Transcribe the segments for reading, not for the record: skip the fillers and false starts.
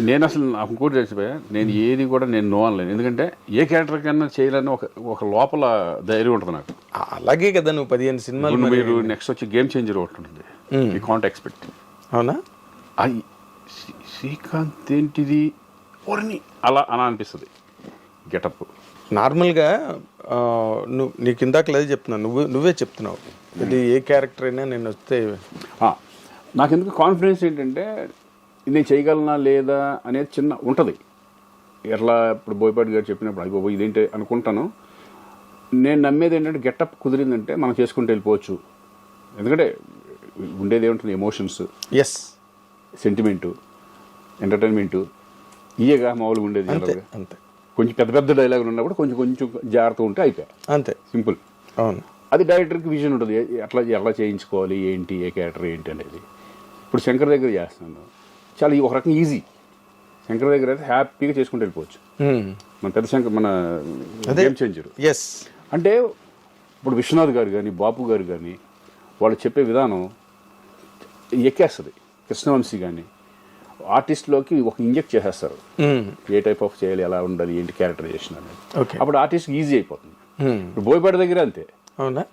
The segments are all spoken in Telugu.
నేను అసలు నాకు ఇంకోటి తెలిసిపోయా, నేను ఏది కూడా నేను నో అనలేను. ఎందుకంటే ఏ క్యారెక్టర్ కన్నా చేయాలని ఒక లోపల ధైర్యం ఉంటుంది నాకు. అలాగే కదా నువ్వు 15 సినిమాలు మీరు నెక్స్ట్ వచ్చి గేమ్ చేంజర్ ఒకటి ఉంటుంది, యూ కాంట్ ఎక్స్పెక్ట్. అవునా? అది శ్రీకాంత్ ఏంటిది ఓర్ని అలా అనిపిస్తుంది గెటప్. నార్మల్గా నీకు ఇందాక లేదు చెప్తున్నావు, నువ్వే చెప్తున్నావు ఇది ఏ క్యారెక్టర్ అయినా నేను వస్తే నాకు ఎందుకు కాన్ఫిడెన్స్ ఏంటంటే నేను చేయగలనా లేదా అనేది చిన్న ఉంటుంది. ఎట్లా ఇప్పుడు బోయపాటి గారు చెప్పినప్పుడు అయిపో ఇదేంటి అనుకుంటాను. నేను నమ్మేది ఏంటంటే గెటప్ కుదిరిందంటే మనం చేసుకుంటూ వెళ్ళిపోవచ్చు. ఎందుకంటే ఉండేది ఏముంటుంది, ఎమోషన్స్, ఎస్, సెంటిమెంటు, ఎంటర్టైన్మెంటు, ఇయేగా మామూలుగా ఉండేది. అంతే. కొంచెం పెద్ద పెద్ద డైలాగులు ఉన్నప్పుడు కొంచెం కొంచెం జాగ్రత్త ఉంటే అయిపోయాయి, అంతే, సింపుల్. అవును. అది డైరెక్టర్కి విజన్ ఉంటుంది, ఎలా చేయించుకోవాలి, ఏంటి, ఏ క్యారెక్టర్ ఏంటి అనేది. ఇప్పుడు శంకర్ దగ్గర చేస్తున్నాను, చాలా ఒక రకంగా ఈజీ. శంకర్ దగ్గర అయితే హ్యాపీగా చేసుకుంటూ వెళ్ళిపోవచ్చు. మన పెద్ద శంకర్, మన గేమ్ చేంజర్. ఎస్, అంటే ఇప్పుడు విశ్వనాథ్ గారు కానీ బాపు గారు కానీ వాళ్ళు చెప్పే విధానం ఎక్కేస్తుంది. కృష్ణవంశీ కానీ ఆర్టిస్ట్లోకి ఒక ఇంజెక్ట్ చేసేస్తారు, ఏ టైప్ ఆఫ్ చేయాలి, ఎలా ఉండాలి, ఏంటి క్యారెక్టరైజేషన్ అనేది. అప్పుడు ఆర్టిస్ట్కి ఈజీ అయిపోతుంది. ఇప్పుడు బోయపాటి దగ్గర అంతే, అవునా,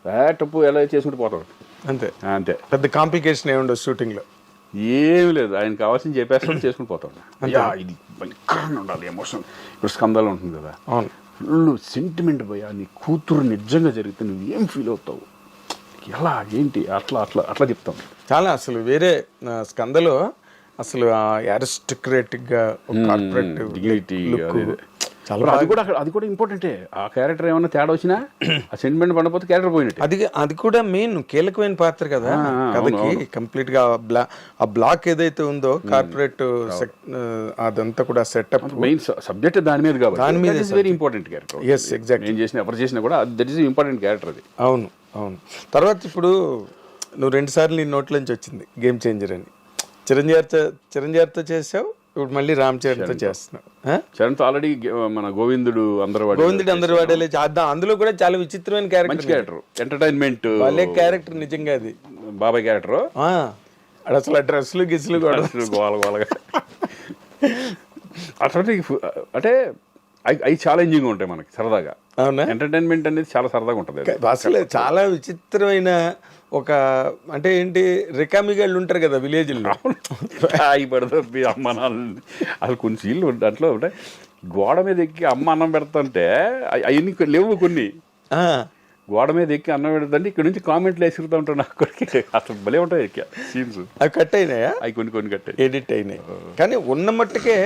టప్పు ఎలా చేసుకుంటూ పోతాడు, అంతే అంతే. పెద్ద కాంప్లికేషన్ ఏముండదు షూటింగ్లో, ఏమి లేదు. ఆయన కావాల్సింది చెప్పేస్తాడు, చేసుకుని పోతాడు. ఇది భయంకరంగా ఉండాలి ఎమోషన్. ఇప్పుడు స్కందాలు ఉంటుంది కదా, అవును, ఫుల్ సెంటిమెంట్ పోయా, నీ కూతురు నిజంగా జరిగితే నువ్వు ఏం ఫీల్ అవుతావు, ఎలా ఏంటి, అట్లా అట్లా అట్లా చెప్తాం. చాలా అసలు వేరే స్కందలో అసలు అరిస్టోక్రాటిక్గా కార్పొరేట్ డిగ్నిటీ చాలా. అది కూడా ఇంపార్టెంటే. ఆ క్యారెక్టర్ ఏమన్నా తేడా వచ్చినా ఆ సెంటిమెంట్ పడకపోతే క్యారెక్టర్ పోయినట్టు. అది కూడా మెయిన్ కీలకమైన పాత్ర కదా కథకి. కంప్లీట్ గా ఆ బ్లాక్ ఏదైతే ఉందో కార్పొరేట్ అదంతా కూడా సెటప్, మెయిన్ సబ్జెక్ట్ దాని మీద కాబట్టి దాని మీద very important character. Yes, exact. ఏం చేసినా ఎవరు చేసినా కూడా దట్ ఈస్ ఇంపార్టెంట్ క్యారెక్టర్ అది. అవును, అవును. తర్వాత ఇప్పుడు నువ్వు 2 సార్లు నీ నోట్లోంచి వచ్చింది గేమ్ చేంజర్ అని. చిరంజీవితో చేసావు, ఇప్పుడు మళ్ళీ రామ్ చరణ్తో చేస్తున్నావు. చరణ్తో ఆల్రెడీ మన గోవిందుడు అందరు వాడేలే. అందులో కూడా చాలా విచిత్రమైన క్యారెక్టర్, ఎంటర్టైన్మెంట్ వాళ్ళే క్యారెక్టర్ నిజంగా. అది బాబాయ్ క్యారెక్టర్. అసలు డ్రెస్సులు గిస్సులు కూడా గోలగోలగా అటువంటి. అంటే అవి ఛాలెంజింగ్ ఉంటాయి మనకి, సరదాగా. అవునా? ఎంటర్టైన్మెంట్ అనేది చాలా సరదాగా ఉంటుంది. అసలు చాలా విచిత్రమైన ఒక, అంటే ఏంటి, రికామిగాళ్ళు ఉంటారు కదా విలేజ్లో, పడుతుంది అమ్మ నాన్న. అసలు కొన్ని సీన్లు దాంట్లో ఉంటాయి, గోడ మీద ఎక్కి అమ్మ అన్నం పెడతాంటే అవన్నీ లేవు కొన్ని. గోడ మీద ఎక్కి అన్నం పెడతాంటే ఇక్కడ నుంచి కామెంట్లు వేసుకుతూ ఉంటారు నాకు. అసలు భలే ఉంటాయి సీన్స్. అవి కట్ అయినాయా? అవి కొన్ని కట్ ఎడిట్ అయినాయి. కానీ ఉన్న మట్టుకే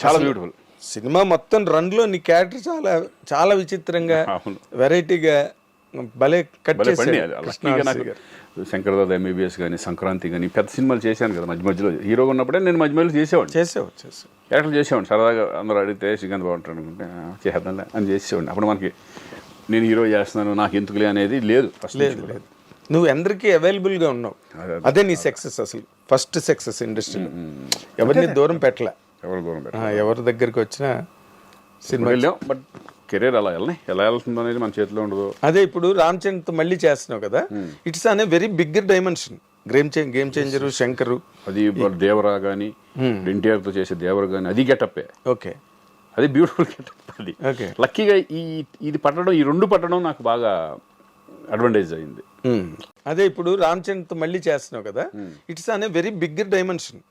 చాలా బ్యూటిఫుల్. సినిమా మొత్తం రన్లో నీ క్యారెక్టర్ చాలా చాలా విచిత్రంగా, వెరైటీగా భలే కట్ చేసి. శంకర్ దాదా ఎంబీబీఎస్ కానీ, సంక్రాంతి కానీ పెద్ద సినిమాలు చేశాను కదా మధ్య మధ్యలో. హీరోగా ఉన్నప్పుడే నేను మధ్య మధ్యలో చేసేవాడిని క్యారెక్టర్ చేసేవాడిని. సరదాగా అందరూ అడిగితే శ్రీకాంత్ బాగుంటాడు అనుకుంటే చేద్దాంలే అని చేసేవాడిని. అప్పుడు మనకి నేను హీరో చేస్తున్నాను నాకు ఎందుకులే అనేది లేదు. లేదు, నువ్వు అందరికీ అవైలబుల్గా ఉన్నావు. అదే నీ సక్సెస్, అసలు ఫస్ట్ సక్సెస్ ఇండస్ట్రీలో. ఎవరిని దూరం పెట్టలే, ఎవరి దగ్గరికి వచ్చినా సినిమా వెళ్ళాం. బట్ కెరీర్ ఎలా వెళ్తుందో అనేది మన చేతిలో ఉండదు. అదే ఇప్పుడు రామ్ చరణ్తో మళ్ళీ చేస్తున్నావు కదా, ఇట్స్ అనే very bigger dimension. Game changer, Shankar, అది దేవరా కానీ, ఎన్టీఆర్తో చేసే దేవరా కానీ, అది గెటప్పే. ఓకే, అది బ్యూటిఫుల్ గెటప్. అది లక్కీగా ఇది పట్టడం, ఈ 2 పట్టడం నాకు బాగా అడ్వాంటేజ్ అయింది. అదే ఇప్పుడు రామ్ చరణ్తో మళ్ళీ చేస్తున్నావు కదా, ఇట్స్ అనే very bigger dimension.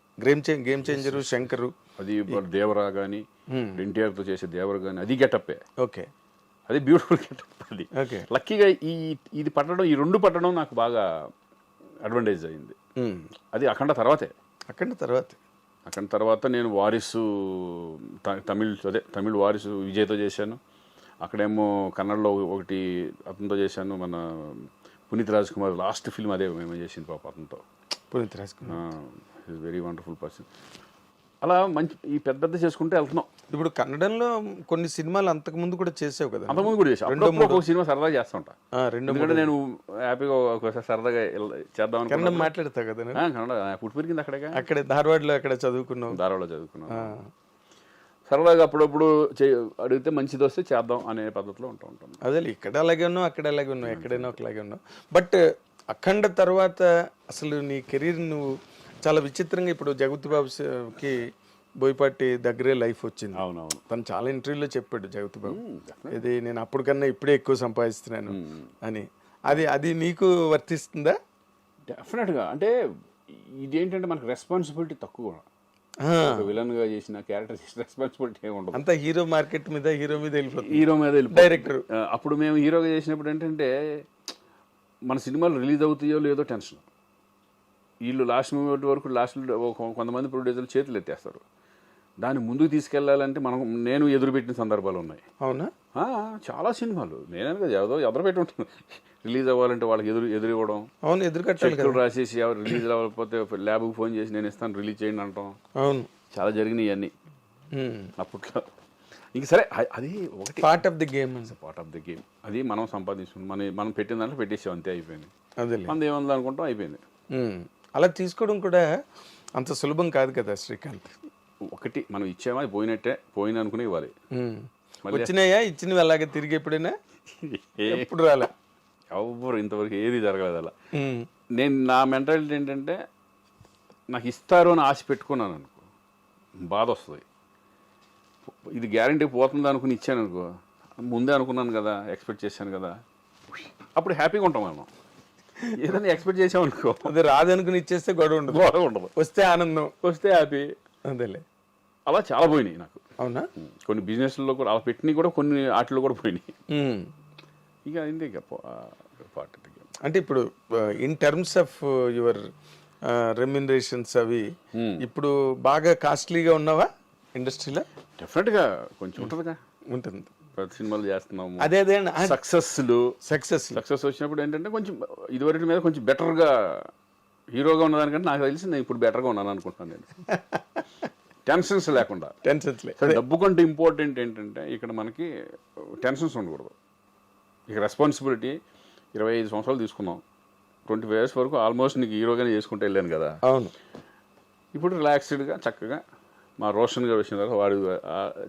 Game changer, Shankar, అది దేవరా కానీ, ఎన్టీఆర్తో చేసే దేవరా కానీ, అది గెటప్పే. ఓకే, అది బ్యూటిఫుల్ గెటప్. అది లక్కీగా ఇది పట్టడం, ఈ 2 పట్టడం నాకు బాగా అడ్వాంటేజ్ అయింది. అది అఖండ తర్వాత నేను వారిసు తమిళ్ వారిసు విజయ్తో చేశాను. అక్కడేమో కన్నడలో ఒకటి అతనితో చేశాను, మన పునీత్ రాజ్ కుమార్ లాస్ట్ ఫిల్మ్ అదే మేము చేసింది పాప అతనితో. Puneeth Raj Kumar is very wonderful person. అలా మంచి ఈ పెద్ద చేసుకుంటే వెళ్తున్నాం. ఇప్పుడు కన్నడంలో కొన్ని సినిమాలు అంతకు ముందు కూడా చేసావు కదా? అంతకుముందు కూడా చేసాను. 2-3 సినిమా సరదాగా చేస్తూ ఉంటా. ఎందుకంటే నేను హ్యాపీగా ఒకసారి సరదాగా చేద్దాం కన్నడం మాట్లాడతావు కదా? కన్నడ పుట్టి పెరిగింది అక్కడే ధారవాడలో చదువుకున్నాను. సరదాగా అప్పుడప్పుడు అడిగితే మంచిది వస్తే చేద్దాం అనే పద్ధతిలో ఉంటాం. అదే ఇక్కడ అలాగే ఉన్నావు, అక్కడ అలాగే ఉన్నావు, ఎక్కడైనా ఒకలాగే ఉన్నావు. బట్ అఖండ తర్వాత అసలు నీ కెరీర్ నువ్వు చాలా విచిత్రంగా, ఇప్పుడు జగపతి బాబుకి బోయపాటి దగ్గరే లైఫ్ వచ్చింది. అవునవును. తను చాలా ఇంటర్వ్యూలో చెప్పాడు జగతి బాబు, ఇది నేను అప్పటికన్నా ఇప్పుడే ఎక్కువ సంపాదిస్తున్నాను అని. అది నీకు వర్తిస్తుందా? డెఫినెట్గా. అంటే ఇదేంటంటే మనకు రెస్పాన్సిబిలిటీ తక్కువ. విలన్గా చేసిన క్యారెక్టర్ చేసిన రెస్పాన్సిబిలిటీ ఏమి ఉండదు. అంతా హీరో మార్కెట్ మీద హీరో మీద వెళ్ళిపోతుంది. హీరో మీద డైరెక్టర్. అప్పుడు మేము హీరోగా చేసినప్పుడు ఏంటంటే మన సినిమాలు రిలీజ్ అవుతాయో లేదో టెన్షన్. వీళ్ళు లాస్ట్ మూమెంట్ వరకు లాస్ట్లో కొంతమంది ప్రొడ్యూసర్లు చేతులు ఎత్తేస్తారు. దాన్ని ముందుకు తీసుకెళ్లాలంటే నేను ఎదురుపెట్టిన సందర్భాలు ఉన్నాయి. అవునా? చాలా సినిమాలు నేనే కదా ఎదురు పెట్టి ఉంటాను. రిలీజ్ అవ్వాలంటే వాళ్ళకి ఎదురు ఇవ్వడం. అవును, ఎదురు కట్టాలి. రాసేసి ఎవరు రిలీజ్ అవ్వకపోతే ల్యాబ్కి ఫోన్ చేసి నేను ఇస్తాను రిలీజ్ చేయండి అంటాం. అవును, చాలా జరిగినాయి ఇవన్నీ అప్పట్లో. ఇంక సరే, అది ఒకటి part of the game. Part of the game. అది మనం సంపాదించుకున్నాం, మనం పెట్టిన దాంట్లో పెట్టేసాం, అంతే, అయిపోయింది. అదే మనది ఏముంది అనుకుంటాం, అయిపోయింది. అలా తీసుకోవడం కూడా అంత సులభం కాదు కదా శ్రీకాంత్. ఒకటి మనం ఇచ్చామా, అది పోయిన అనుకునే ఇవ్వాలి. వచ్చినాయా, ఇచ్చినవి అలాగే తిరిగి ఎప్పుడైనా? ఎప్పుడు రాలే. ఎవరు ఇంతవరకు ఏది జరగలేదు అలా. నా మెంటాలిటీ ఏంటంటే నాకు ఇస్తారు అని ఆశ పెట్టుకున్నాను అనుకో, బాధ వస్తుంది. ఇది గ్యారంటీ పోతుంది అనుకుని ఇచ్చాను అనుకో, ముందే అనుకున్నాను కదా, ఎక్స్పెక్ట్ చేశాను కదా, అప్పుడు హ్యాపీగా ఉంటాం మనం. ఏదైనా ఎక్స్పెక్ట్ చేసాం అనుకో, అది రాదనుకుని ఇచ్చేస్తే గొడవ ఉండదు. వస్తే ఆనందం, వస్తే హ్యాపీ. అదేలే. అలా చాలా పోయినాయి నాకు. అవునా? కొన్ని బిజినెస్లో కూడా అలా పెట్టినవి కూడా కొన్ని వాటిలో కూడా పోయినాయి. ఇక అయింది. ఇక పార్ట్. అంటే ఇప్పుడు in terms of your remunerations అవి ఇప్పుడు బాగా కాస్ట్లీగా ఉన్నావా ఇండస్ట్రీలో? డెఫినెట్గా కొంచెం ఉంటుందిగా. ఉంటుంది. ప్రతి సినిమాలు చేస్తున్నాము. అదే సక్సెస్ వచ్చినప్పుడు ఏంటంటే కొంచెం ఇదివరకు మీద కొంచెం బెటర్గా హీరోగా ఉన్నదానికంటే నాకు తెలిసి నేను ఇప్పుడు బెటర్గా ఉన్నాను అనుకుంటున్నాను. నేను టెన్షన్స్ లేకుండా. డబ్బు కంటే ఇంపార్టెంట్ ఏంటంటే ఇక్కడ మనకి టెన్షన్స్ ఉండకూడదు. ఇక రెస్పాన్సిబిలిటీ 25 సంవత్సరాలు తీసుకున్నాం, 25 years వరకు ఆల్మోస్ట్ నీకు హీరోగానే చేసుకుంటూ వెళ్ళాను కదా. అవును. ఇప్పుడు రిలాక్స్డ్గా చక్కగా మా రోషన్ గారు వచ్చిన తర్వాత వాడు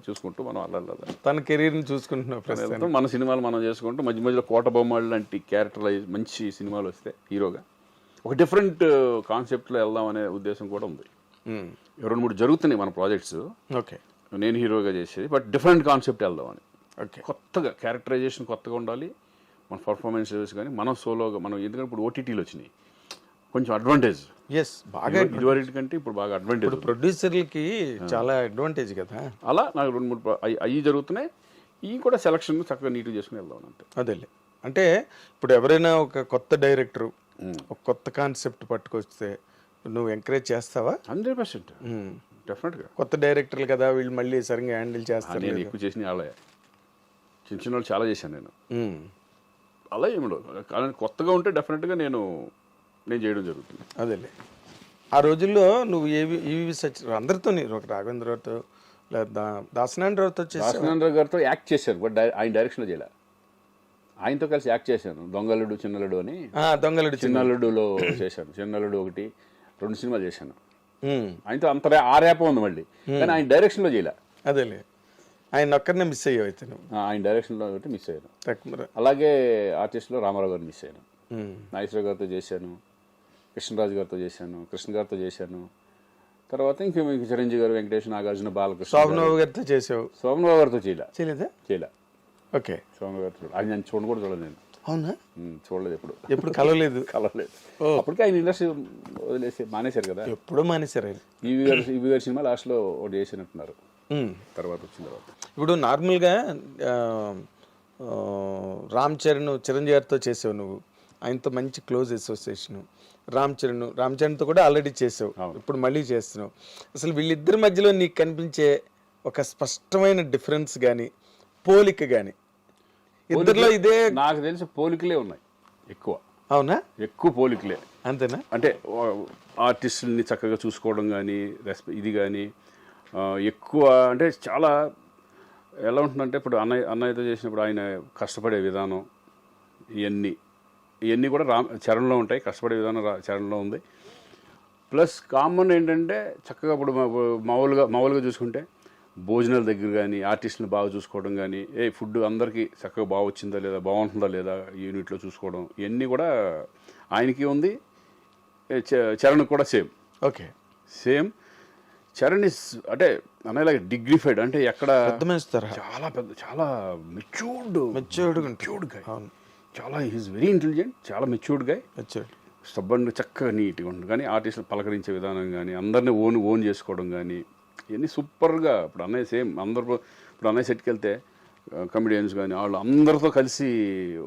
చూసుకుంటూ మనం అలా తన కెరీర్ని చూసుకుంటున్నాం. మన సినిమాలు మనం చేసుకుంటూ మధ్య మధ్యలో కోట బొమ్మలు లాంటి క్యారెక్టరైజ్ మంచి సినిమాలు వస్తే హీరోగా ఒక డిఫరెంట్ కాన్సెప్ట్లో వెళ్దాం అనే ఉద్దేశం కూడా ఉంది. 2-3 జరుగుతున్నాయి మన ప్రాజెక్ట్స్. ఓకే, నేను హీరోగా చేసేది, బట్ డిఫరెంట్ కాన్సెప్ట్ వెళ్దామని. ఓకే, కొత్తగా క్యారెక్టరైజేషన్ కొత్తగా ఉండాలి, మన పర్ఫార్మెన్సెస్ కానీ మనం సోలోగా మనం. ఎందుకంటే ఇప్పుడు ఓటీటీలు వచ్చినాయి, కొంచెం అడ్వాంటేజ్. బాగా ఇదివరకు కంటే ఇప్పుడు బాగా అడ్వాంటేజ్. ప్రొడ్యూసర్లకి చాలా అడ్వాంటేజ్ కదా. అలా నాకు 2-3 అవి జరుగుతున్నాయి. ఇవి కూడా సెలక్షన్ చక్కగా నీట్గా చేసుకుని వెళ్దాం అంతే. అదేలే. అంటే ఇప్పుడు ఎవరైనా ఒక కొత్త డైరెక్టరు ఒక కొత్త కాన్సెప్ట్ పట్టుకొస్తే నువ్వు ఎంకరేజ్ చేస్తావా? 100% డెఫినెట్గా. కొత్త డైరెక్టర్లు కదా, వీళ్ళు మళ్ళీ సరిగ్గా హ్యాండిల్ చేస్తారు. నేను ఎక్కువ చేసిన వాళ్ళే, చిన్న వాళ్ళు చాలా చేశాను నేను. అలా ఏమిడవు, కానీ కొత్తగా ఉంటే డెఫినెట్గా నేను చేయడం జరుగుతుంది. అదేలే. ఆ రోజుల్లో నువ్వు ఈవి అందరితో, ఒక రాఘవేంద్రరావుతో లేదా దాసనారాయణరావుతో దాసనారాయణరావు గారితో యాక్ట్ చేశాను, బట్ ఆయన డైరెక్షన్లో చేయలే. ఆయనతో కలిసి యాక్ట్ చేశాను, దొంగలుడు చిన్నలుడు అని. చిన్నలుడులో చేశాను. చిన్నలుడు 1-2 సినిమాలు చేశాను ఆయనతో. అంత ఆ ర్యాప్ ఉంది మళ్ళీ, కానీ ఆయన డైరెక్షన్లో చేయలే. అదేలే. ఆయన ఒక్కరినే మిస్ అయ్యావు అయితే నువ్వు. ఆయన డైరెక్షన్లో మిస్ అయ్యాను. అలాగే ఆర్టిస్ట్లో రామారావు గారిని మిస్ అయ్యాను. నాగేశ్వరరావు గారితో చేశాను, కృష్ణరాజు గారితో చేశాను, కృష్ణ గారితో చేశాను. తర్వాత ఇంక చిరంజీవి గారు, వెంకటేష్, నాగార్జున, బాలకృష్ణ, శోభనబాబు గారితో చేసావు. శోభనబాబు గారితో చేయలే. ఓకే. శోభనబాబు గారు ఆయన నన్ను చూడలేదు నేను. అవునా? చూడలేదు, ఎప్పుడు కలవలేదు. అప్పటికే ఆయన ఇండస్ట్రీ వదిలేసి మానేశారు కదా. ఎప్పుడో మానేశారు ఆయన. ఈవి గారి సినిమా లాస్ట్లో ఒకటి చేసినట్టున్నారు. తర్వాత వచ్చిన తర్వాత ఇప్పుడు నార్మల్గా రామ్ చరణ్, చిరంజీవి గారితో చేసావు నువ్వు. ఆయనతో మంచి క్లోజ్ అసోసియేషను. రామ్ చరణ్తో కూడా ఆల్రెడీ చేసావు, ఇప్పుడు మళ్ళీ చేస్తున్నావు. అసలు వీళ్ళిద్దరి మధ్యలో నీకు కనిపించే ఒక స్పష్టమైన డిఫరెన్స్ కానీ పోలిక కానీ ఇద్దరిలో? ఇదే నాకు తెలిసి పోలికలే ఉన్నాయి ఎక్కువ. అవునా? ఎక్కువ పోలికలే. అంతేనా? అంటే ఆర్టిస్టుల్ని చక్కగా చూసుకోవడం కానీ, ఇది కానీ ఎక్కువ. అంటే చాలా ఎలా ఉంటుందంటే ఇప్పుడు అన్నయ్యతో చేసినప్పుడు ఆయన కష్టపడే విధానం, ఇవన్నీ కూడా చరణ్లో ఉంటాయి. కష్టపడే విధానం చరణ్లో ఉంది. ప్లస్ కామన్ ఏంటంటే చక్కగా ఇప్పుడు మామూలుగా చూసుకుంటే భోజనాల దగ్గర కానీ ఆర్టిస్టులను బాగా చూసుకోవడం కానీ, ఫుడ్ అందరికీ చక్కగా బాగా వచ్చిందా లేదా, బాగుంటుందా లేదా యూనిట్లో చూసుకోవడం, ఇవన్నీ కూడా ఆయనకి ఉంది. చరణ్ కూడా same. Okay, same. Charan is అంటే అనేలాగా డిగ్నిఫైడ్, అంటే ఎక్కడ అర్థమేస్తారా? చాలా పెద్ద, చాలా మెచ్యూర్డ్ గాయ్. అవును, చాలా ఈజ్ వెరీ ఇంటెలిజెంట్, చాలా మెచ్యూర్డ్ గాయ్. మెచ్యూర్డ్. స్టబ్బన్ చక్కగా నీట్గా ఉంటుంది. కానీ ఆర్టిస్టులు పలకరించే విధానం కానీ, అందరినీ ఓన్ చేసుకోవడం కానీ, ఇవన్నీ సూపర్గా. ఇప్పుడు అన్నయ్య సేమ్ అందరూ, ఇప్పుడు అన్నయ్య సెట్కి వెళ్తే కమెడియన్స్ కానీ వాళ్ళు అందరితో కలిసి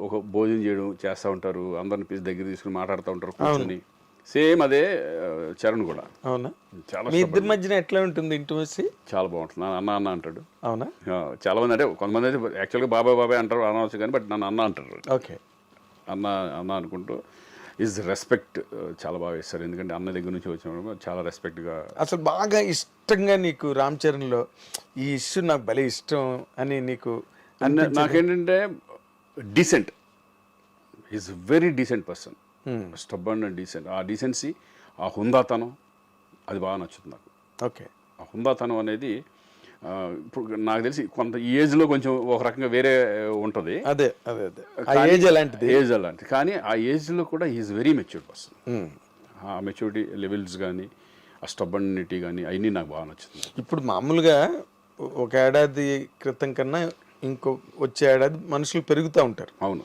ఒక భోజనం చేయడం చేస్తూ ఉంటారు, అందరిని పిలిచి దగ్గర తీసుకుని మాట్లాడుతూ ఉంటారు కూర్చొని. సేమ్ అదే చరణ్ కూడా. అవునా? చాలా మీ ఇద్దరి మధ్యన ఎట్లా ఉంటుంది ఇంటిమసీ? చాలా బాగుంటుంది. నన్ను అన్న అంటాడు. అవునా? చాలా మంది, అంటే కొంతమంది అయితే యాక్చువల్గా బాబాయ్ అంటారు, అనవచ్చు కానీ, బట్ నన్ను అన్న అంటారు. ఓకే, అన్న అనుకుంటూ ఈజ్ రెస్పెక్ట్ చాలా బాగా ఇస్తారు. ఎందుకంటే అన్న దగ్గర నుంచి వచ్చిన చాలా రెస్పెక్ట్గా. అసలు బాగా ఇష్టంగా నీకు రామ్ చరణ్లో ఈ ఇష్యూ నాకు భలే ఇష్టం అని నీకు నాకేంటంటే decent, is very decent person. Stubborn and decent. ఆ డీసెన్సీ, ఆ హుందాతనం, అది బాగా నచ్చుతుంది నాకు. ఓకే, ఆ హుందాతనం అనేది ఇప్పుడు నాకు తెలిసి కొంత ఈ ఏజ్లో కొంచెం ఒక రకంగా వేరే ఉంటుంది. అదే ఏజ్ అలాంటిది. కానీ ఆ ఏజ్లో కూడా ఈజ్ వెరీ మెచ్యూర్డ్ పర్సన్. ఆ మెచ్యూరిటీ లెవెల్స్ కానీ, ఆ స్టబ్బనిటీ కానీ, అవన్నీ నాకు బాగా నచ్చుతుంది. ఇప్పుడు మామూలుగా ఒక ఏడాది క్రితం కన్నా ఇంకో వచ్చే ఏడాది మనుషులు పెరుగుతూ ఉంటారు. అవును.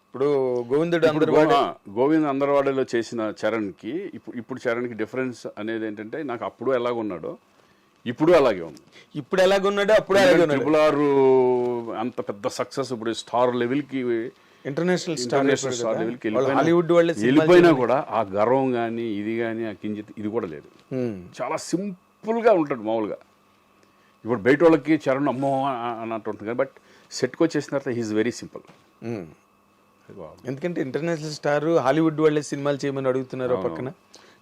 ఇప్పుడు గోవిందుడు గోవింద్ అందరవాడలో చేసిన చరణ్కి ఇప్పుడు చరణ్కి డిఫరెన్స్ అనేది ఏంటంటే, నాకు అప్పుడు ఎలాగున్నాడో ఇప్పుడు అలాగే ఉంది. ఇప్పుడు ఎలాగున్నాడో అప్పుడు అలాగే ఉన్నాడు. ట్రిపుల్ ఆర్ అంత పెద్ద సక్సెస్, ఇప్పుడు స్టార్ లెవెల్కి, ఇంటర్నేషనల్ స్టార్ లెవెల్కి హాలీవుడ్ వెళ్ళిపోయినా కూడా ఆ గర్వం కానీ, ఇది కానీ, ఆ కించిత్ ఇది కూడా లేదు. చాలా సింపుల్గా ఉంటాడు మామూలుగా. ఇప్పుడు బయట వాళ్ళకి చరణ్ అమ్మో అన్నట్టు ఉంటుంది కానీ, బట్ సెట్కి వచ్చేసిన తర్వాత హీఈస్ వెరీ సింపుల్. ఎందుకంటే ఇంటర్నేషనల్ స్టార్ హాలీవుడ్ వాళ్ళే సినిమాలు చేయమని అడుగుతున్నారు పక్కన.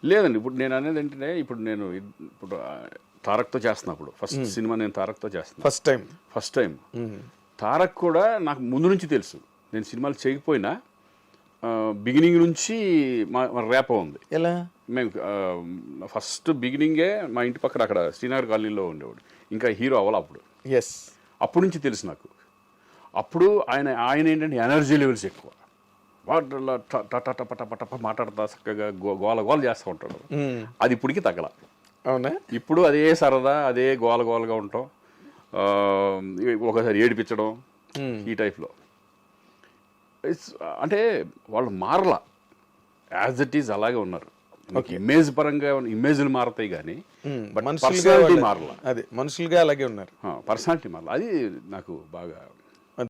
లేదండి, ఇప్పుడు నేను అనేది ఏంటంటే, ఇప్పుడు తారక్తో చేస్తున్నప్పుడు ఫస్ట్ సినిమా నేను తారక్తో చేస్తున్నా. ఫస్ట్ టైం తారక్ కూడా నాకు ముందు నుంచి తెలుసు. నేను సినిమాలు చేయకపోయినా బిగినింగ్ నుంచి మా ర్యాప్ ఉంది. ఎలా? మేము ఫస్ట్ బిగినింగే మా ఇంటి పక్కన అక్కడ శ్రీనగర్ కాలనీలో ఉండేవాడు. ఇంకా హీరో అవ్వాలి అప్పుడు. అప్పటి నుంచి తెలుసు నాకు. అప్పుడు ఆయన ఏంటంటే ఎనర్జీ లెవెల్స్ ఎక్కువ. టప మాట్లాడతా చక్కగా గోల చేస్తూ ఉంటాడు. అది ఇప్పటికి తగ్గల. అవునా? ఇప్పుడు అదే సరదా, అదే గోలగా ఉంటాం, ఒకసారి ఏడిపించడం, ఈ టైప్లో. అంటే వాళ్ళు మారలా, యాజ్ ఇట్ ఈజ్ అలాగే ఉన్నారు. ఇమేజ్ పరంగా ఇమేజ్లు మారతాయి కానీ పర్సనాలిటీ మారలా. అదే మనుషులుగా అలాగే ఉన్నారు. పర్సనాలిటీ మారలా. అది నాకు బాగా